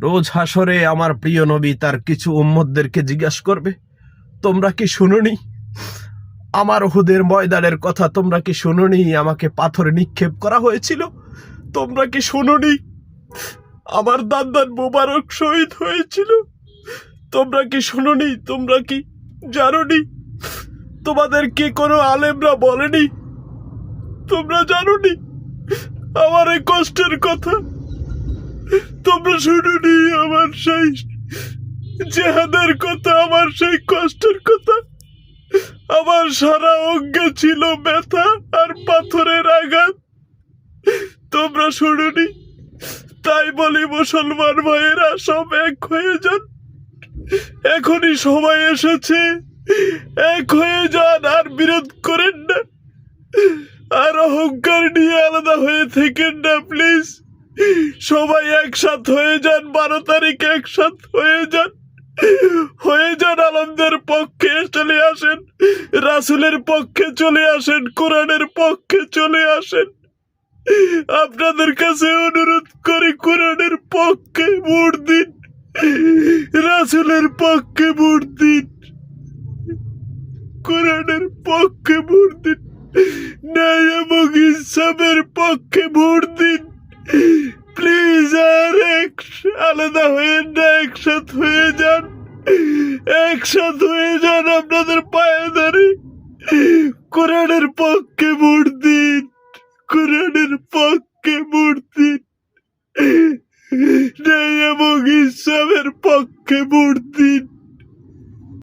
রোজ হাসরে আমার প্রিয় নবী তার কিছু উম্মতদেরকে জিজ্ঞাসা করবে, তোমরা কি শুনোনি আমার উহুদের ময়দানের কথা? তোমরা কি শুনোনি আমাকে পাথরে নিক্ষেপ করা হয়েছিল? তোমরা কি শুনোনি আমার দাদার মোবারক শহীদ হয়েছিল? তোমরা কি শুনোনি? তোমরা কি জানোনি? তোমাদের কি কোনো আলেমরা বলেনি? তোমরা জানোনি আমার এই কষ্টের কথা? তোমরা শুনোনি আমার সেই জেহাদের কথা, আমার সেই কষ্টের কথা? আমার সারা অঙ্গে ছিল ব্যথা আর পাথরের আঘাত। তোমরা শুনোনি? তাই বলি মুসলমান ভাইয়েরা, সব এক হয়ে যান। এখনই সময় এসেছে, এক হয়ে যান, আর বিরোধ করেন না, আর অহংকার নিয়ে আলাদা হয়ে থেকেন না প্লিজ। সবাই একসাথ হয়ে যান, 12 তারিখ একসাথ হয়ে যান, আলমদের পক্ষে চলে আসেন, রাসূলের পক্ষে চলে আসেন, কোরআনের পক্ষে চলে আসেন। আপনাদের কাছে অনুরোধ করি, কোরআনের পক্ষে ভোট দিন, রাসূলের পক্ষে ভোট দিন, কোরআনের পক্ষে ভোট দিন, ন্যায় এবং ইনসাফের পক্ষে ভোট দিন প্লিজ। আর আলাদা হয়ে না, একসাথ হয়ে যান, একসাথ হয়ে যান। আপনাদের পায়ে ধরে কোরআনের পক্ষে ভোট দিন, কোরআনের পক্ষে ভোট দিন, ন্যায় এবং ইনসাফের পক্ষে ভোট দিন।